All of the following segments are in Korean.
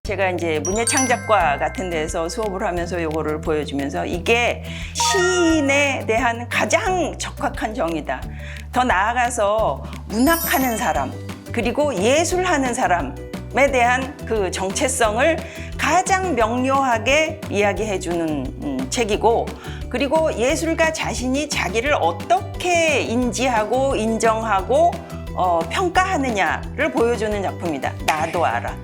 제가 이제 문예창작과 같은 데서 수업을 하면서 요거를 보여주면서 이게 시인에 대한 가장 적확한 정의다. 더 나아가서 문학하는 사람, 그리고 예술하는 사람에 대한 그 정체성을 가장 명료하게 이야기해주는 책이고, 그리고 예술가 자신이 자기를 어떻게 인지하고 인정하고 평가하느냐를 보여주는 작품이다. 나도 알아.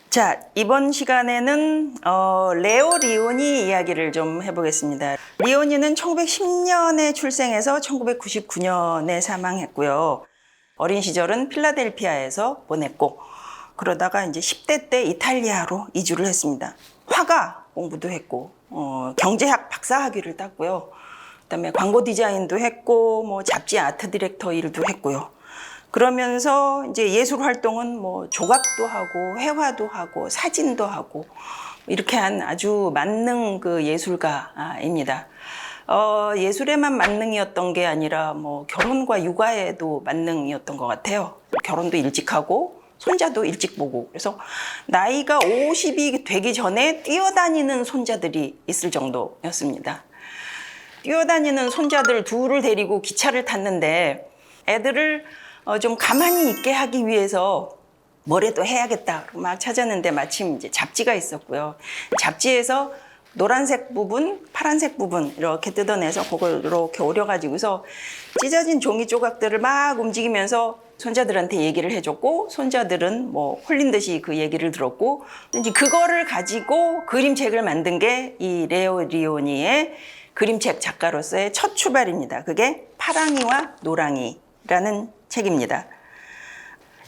자, 이번 시간에는 레오 리오니 이야기를 좀 해보겠습니다. 리오니는 1910년에 출생해서 1999년에 사망했고요. 어린 시절은 필라델피아에서 보냈고, 그러다가 이제 10대 때 이탈리아로 이주를 했습니다. 화가 공부도 했고, 경제학 박사학위를 땄고요. 그다음에 광고 디자인도 했고, 뭐 잡지 아트 디렉터 일도 했고요. 그러면서 이제 예술 활동은 뭐 조각도 하고 회화도 하고 사진도 하고 이렇게 한 아주 만능 그 예술가입니다. 예술에만 만능이었던 게 아니라 뭐 결혼과 육아에도 만능이었던 것 같아요. 결혼도 일찍 하고 손자도 일찍 보고, 그래서 나이가 50이 되기 전에 뛰어다니는 손자들이 있을 정도였습니다. 뛰어다니는 손자들 둘을 데리고 기차를 탔는데 애들을 좀 가만히 있게 하기 위해서 뭐라도 해야겠다 막 찾았는데 마침 이제 잡지가 있었고요. 잡지에서 노란색 부분, 파란색 부분 이렇게 뜯어내서 그걸 이렇게 오려가지고서 찢어진 종이 조각들을 막 움직이면서 손자들한테 얘기를 해줬고, 손자들은 뭐 홀린 듯이 그 얘기를 들었고, 이제 그거를 가지고 그림책을 만든 게 이 레오 리오니의 그림책 작가로서의 첫 출발입니다. 그게 파랑이와 노랑이라는 책입니다.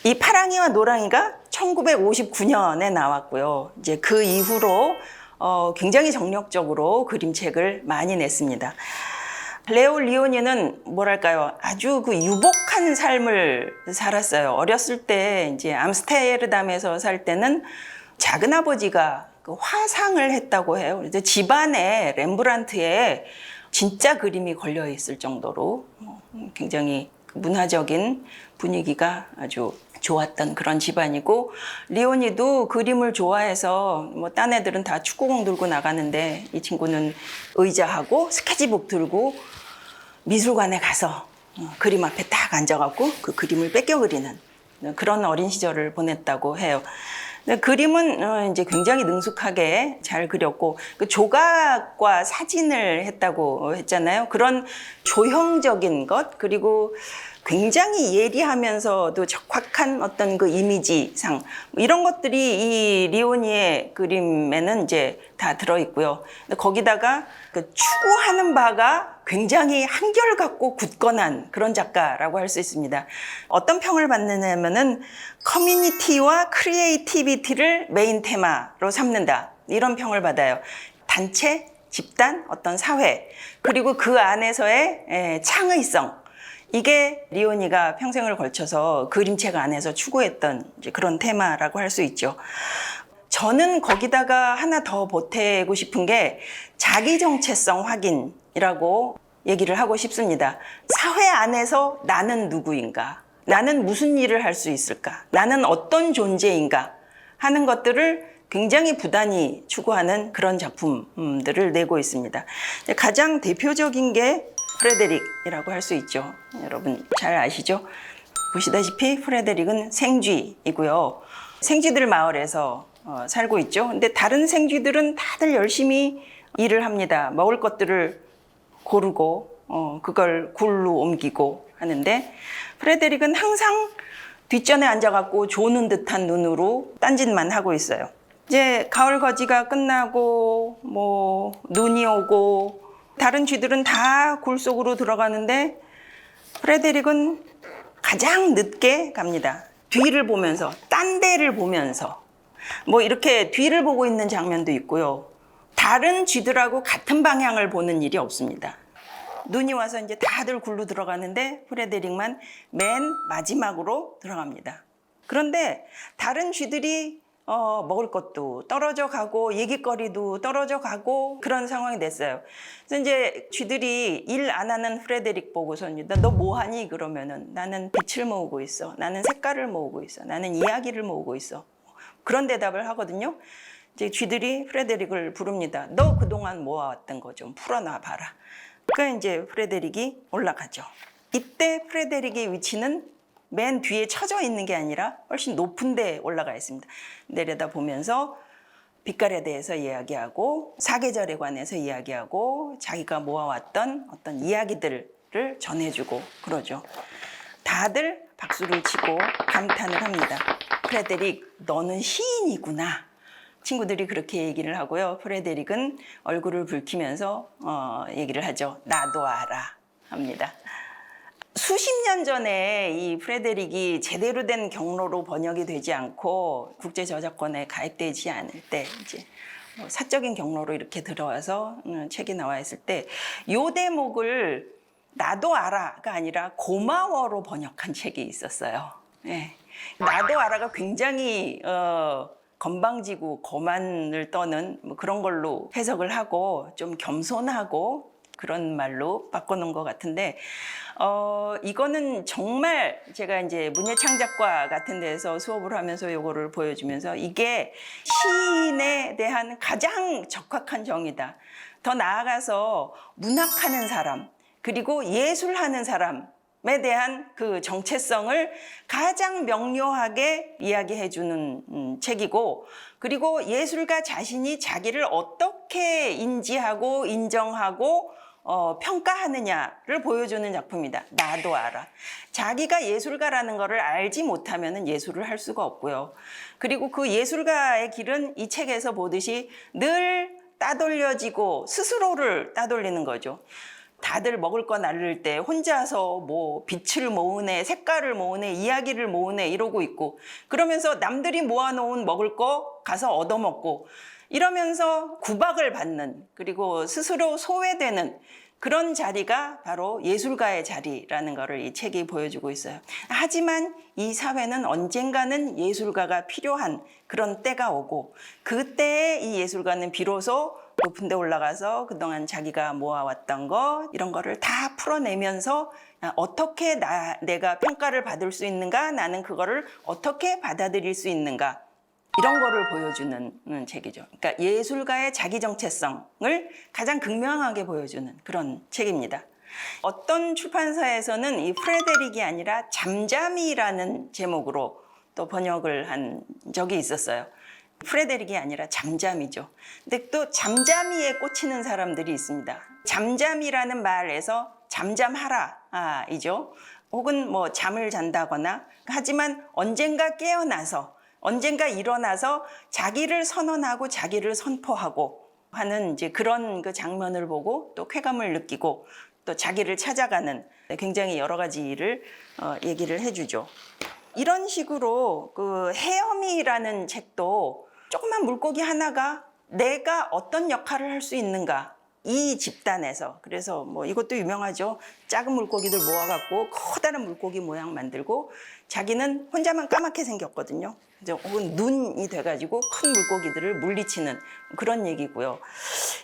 이 파랑이와 노랑이가 1959년에 나왔고요. 이제 그 이후로 굉장히 정력적으로 그림책을 많이 냈습니다. 레오 리오니는 뭐랄까요, 아주 그 유복한 삶을 살았어요. 어렸을 때 이제 암스테르담에서 살 때는 작은 아버지가 그 화상을 했다고 해요. 그래서 집안에 렘브란트의 진짜 그림이 걸려 있을 정도로 굉장히 문화적인 분위기가 아주 좋았던 그런 집안이고, 리오니도 그림을 좋아해서 뭐 딴 애들은 다 축구공 들고 나가는데 이 친구는 의자하고 스케치북 들고 미술관에 가서 그림 앞에 딱 앉아갖고 그 그림을 뺏겨 그리는 그런 어린 시절을 보냈다고 해요. 그림은 이제 굉장히 능숙하게 잘 그렸고, 그 조각과 사진을 했다고 했잖아요. 그런 조형적인 것, 그리고 굉장히 예리하면서도 적확한 어떤 그 이미지상, 이런 것들이 이 리오니의 그림에는 이제 다 들어있고요. 거기다가 그 추구하는 바가 굉장히 한결같고 굳건한 그런 작가라고 할 수 있습니다. 어떤 평을 받느냐면은 커뮤니티와 크리에이티비티를 메인 테마로 삼는다, 이런 평을 받아요. 단체, 집단, 어떤 사회, 그리고 그 안에서의 창의성, 이게 리오니가 평생을 걸쳐서 그림책 안에서 추구했던 이제 그런 테마라고 할 수 있죠. 저는 거기다가 하나 더 보태고 싶은 게 자기 정체성 확인이라고 얘기를 하고 싶습니다. 사회 안에서 나는 누구인가? 나는 무슨 일을 할 수 있을까? 나는 어떤 존재인가? 하는 것들을 굉장히 부단히 추구하는 그런 작품들을 내고 있습니다. 가장 대표적인 게 프레데릭이라고 할 수 있죠. 여러분 잘 아시죠? 보시다시피 프레데릭은 생쥐이고요. 생쥐들 마을에서 살고 있죠. 근데 다른 생쥐들은 다들 열심히 일을 합니다. 먹을 것들을 고르고 그걸 굴로 옮기고 하는데, 프레데릭은 항상 뒷전에 앉아갖고 조는 듯한 눈으로 딴짓만 하고 있어요. 이제 가을 거지가 끝나고 뭐 눈이 오고 다른 쥐들은 다 굴 속으로 들어가는데 프레데릭은 가장 늦게 갑니다. 뒤를 보면서, 딴 데를 보면서 뭐 이렇게 뒤를 보고 있는 장면도 있고요. 다른 쥐들하고 같은 방향을 보는 일이 없습니다. 눈이 와서 이제 다들 굴로 들어가는데 프레데릭만 맨 마지막으로 들어갑니다. 그런데 다른 쥐들이 먹을 것도 떨어져 가고 얘기거리도 떨어져 가고 그런 상황이 됐어요. 그래서 이제 쥐들이 일 안 하는 프레데릭 보고서 너 뭐 하니? 그러면은 나는 빛을 모으고 있어. 나는 색깔을 모으고 있어. 나는 이야기를 모으고 있어. 그런 대답을 하거든요. 이제 쥐들이 프레데릭을 부릅니다. 너 그동안 모아왔던 거 좀 풀어놔 봐라. 그러니까 이제 프레데릭이 올라가죠. 이때 프레데릭의 위치는 맨 뒤에 처져 있는 게 아니라 훨씬 높은 데 올라가 있습니다. 내려다 보면서 빛깔에 대해서 이야기하고 사계절에 관해서 이야기하고 자기가 모아왔던 어떤 이야기들을 전해주고 그러죠. 다들 박수를 치고 감탄을 합니다. 프레데릭, 너는 시인이구나. 친구들이 그렇게 얘기를 하고요. 프레데릭은 얼굴을 붉히면서 얘기를 하죠. 나도 알아 합니다. 수십 년 전에 이 프레데릭이 제대로 된 경로로 번역이 되지 않고 국제저작권에 가입되지 않을 때 이제 사적인 경로로 이렇게 들어와서 책이 나와 있을 때 이 대목을 나도 알아가 아니라 고마워로 번역한 책이 있었어요. 네. 나도 알아가 굉장히 건방지고 거만을 떠는 뭐 그런 걸로 해석을 하고 좀 겸손하고 그런 말로 바꿔놓은 것 같은데 이거는 정말 제가 이제 문예창작과 같은 데서 수업을 하면서 요거를 보여주면서 이게 시인에 대한 가장 적확한 정의다. 더 나아가서 문학하는 사람 그리고 예술하는 사람에 대한 그 정체성을 가장 명료하게 이야기해주는 책이고 그리고 예술가 자신이 자기를 어떻게 인지하고 인정하고 평가하느냐를 보여주는 작품이다. 나도 알아. 자기가 예술가라는 것을 알지 못하면 예술을 할 수가 없고요. 그리고 그 예술가의 길은 이 책에서 보듯이 늘 따돌려지고 스스로를 따돌리는 거죠. 다들 먹을 거 나를 때 혼자서 뭐 빛을 모으네, 색깔을 모으네, 이야기를 모으네 이러고 있고 그러면서 남들이 모아놓은 먹을 거 가서 얻어먹고 이러면서 구박을 받는 그리고 스스로 소외되는 그런 자리가 바로 예술가의 자리라는 것을 이 책이 보여주고 있어요. 하지만 이 사회는 언젠가는 예술가가 필요한 그런 때가 오고 그때에 이 예술가는 비로소 높은 데 올라가서 그동안 자기가 모아왔던 거 이런 거를 다 풀어내면서 어떻게 내가 평가를 받을 수 있는가 나는 그거를 어떻게 받아들일 수 있는가 이런 거를 보여주는 책이죠. 그러니까 예술가의 자기 정체성을 가장 극명하게 보여주는 그런 책입니다. 어떤 출판사에서는 이 프레데릭이 아니라 잠잠이라는 제목으로 또 번역을 한 적이 있었어요. 프레데릭이 아니라 잠잠이죠. 근데 또 잠잠이에 꽂히는 사람들이 있습니다. 잠잠이라는 말에서 잠잠하라 이죠. 혹은 뭐 잠을 잔다거나 하지만 언젠가 깨어나서 언젠가 일어나서 자기를 선언하고 자기를 선포하고 하는 이제 그런 그 장면을 보고 또 쾌감을 느끼고 또 자기를 찾아가는 굉장히 여러 가지 일을 얘기를 해주죠. 이런 식으로 그 해엄이라는 책도 조그만 물고기 하나가 내가 어떤 역할을 할 수 있는가 이 집단에서 그래서 뭐 이것도 유명하죠. 작은 물고기들 모아갖고 커다란 물고기 모양 만들고 자기는 혼자만 까맣게 생겼거든요. 혹은 눈이 돼가지고 큰 물고기들을 물리치는 그런 얘기고요.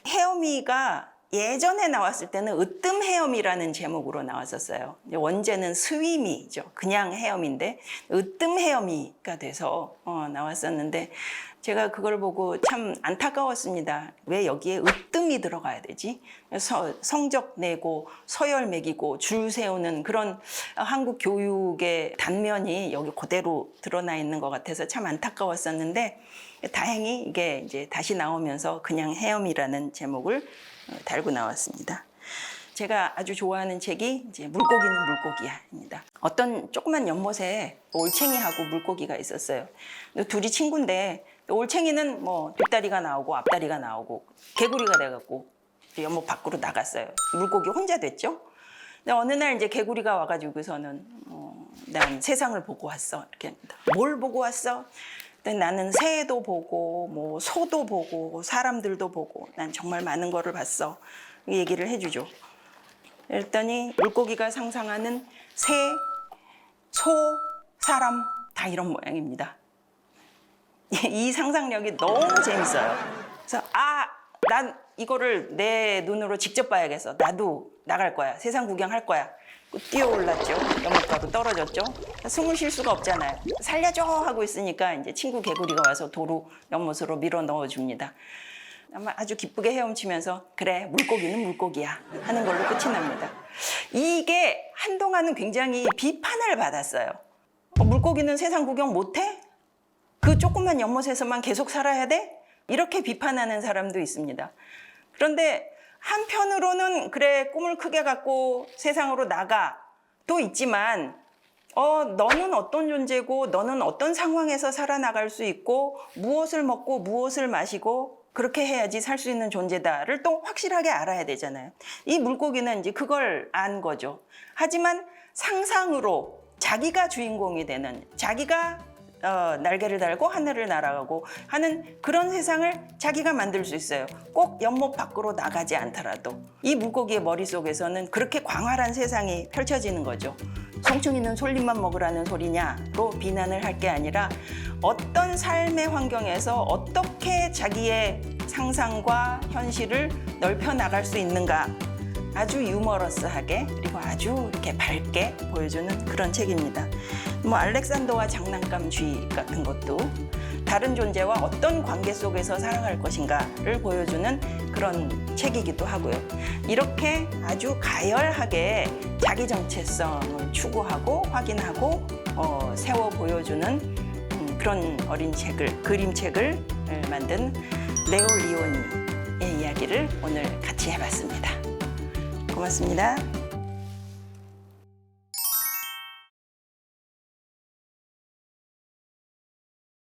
헤엄이가 예전에 나왔을 때는 으뜸 헤엄이라는 제목으로 나왔었어요. 원제는 스위미죠. 그냥 헤엄인데 으뜸 헤엄이가 돼서 나왔었는데 제가 그걸 보고 참 안타까웠습니다. 왜 여기에 으뜸이 들어가야 되지? 성적 내고 서열 매기고 줄 세우는 그런 한국 교육의 단면이 여기 그대로 드러나 있는 것 같아서 참 안타까웠었는데 다행히 이게 이제 다시 나오면서 그냥 헤엄이라는 제목을 달고 나왔습니다. 제가 아주 좋아하는 책이 이제 물고기는 물고기야입니다. 어떤 조그만 연못에 올챙이하고 물고기가 있었어요. 둘이 친구인데 올챙이는 뭐 뒷다리가 나오고 앞다리가 나오고 개구리가 돼갖고 연못 밖으로 나갔어요. 물고기 혼자 됐죠. 근데 어느 날 이제 개구리가 와가지고서는 난 세상을 보고 왔어 이렇게 합니다. 뭘 보고 왔어? 나는 새도 보고 뭐 소도 보고 사람들도 보고 난 정말 많은 거를 봤어. 얘기를 해주죠. 그랬더니 물고기가 상상하는 새, 소, 사람 다 이런 모양입니다. 이 상상력이 너무 재밌어요. 그래서 난 이거를 내 눈으로 직접 봐야겠어. 나도 나갈 거야. 세상 구경할 거야. 뛰어올랐죠. 연못가로 떨어졌죠. 숨을 쉴 수가 없잖아요. 살려줘 하고 있으니까 이제 친구 개구리가 와서 도로 연못으로 밀어 넣어줍니다. 아마 아주 기쁘게 헤엄치면서 그래 물고기는 물고기야 하는 걸로 끝이 납니다. 이게 한동안은 굉장히 비판을 받았어요. 물고기는 세상 구경 못해? 그 조그만 연못에서만 계속 살아야 돼? 이렇게 비판하는 사람도 있습니다. 그런데 한편으로는 그래 꿈을 크게 갖고 세상으로 나가 또 있지만 너는 어떤 존재고 너는 어떤 상황에서 살아나갈 수 있고 무엇을 먹고 무엇을 마시고 그렇게 해야지 살 수 있는 존재다를 또 확실하게 알아야 되잖아요. 이 물고기는 이제 그걸 안 거죠. 하지만 상상으로 자기가 주인공이 되는, 자기가 날개를 달고 하늘을 날아가고 하는 그런 세상을 자기가 만들 수 있어요. 꼭 연못 밖으로 나가지 않더라도. 이 물고기의 머릿속에서는 그렇게 광활한 세상이 펼쳐지는 거죠. 송충이는 솔잎만 먹으라는 소리냐로 비난을 할 게 아니라 어떤 삶의 환경에서 어떻게 자기의 상상과 현실을 넓혀 나갈 수 있는가, 아주 유머러스하게 그리고 아주 이렇게 밝게 보여주는 그런 책입니다. 알렉산더와 장난감 쥐 같은 것도 다른 존재와 어떤 관계 속에서 살아갈 것인가를 보여주는 그런 책이기도 하고요. 이렇게 아주 가열하게 자기 정체성을 추구하고 확인하고 세워 보여주는 그런 어린 책을, 그림책을 만든 레오 리오니의 이야기를 오늘 같이 해봤습니다. 고맙습니다.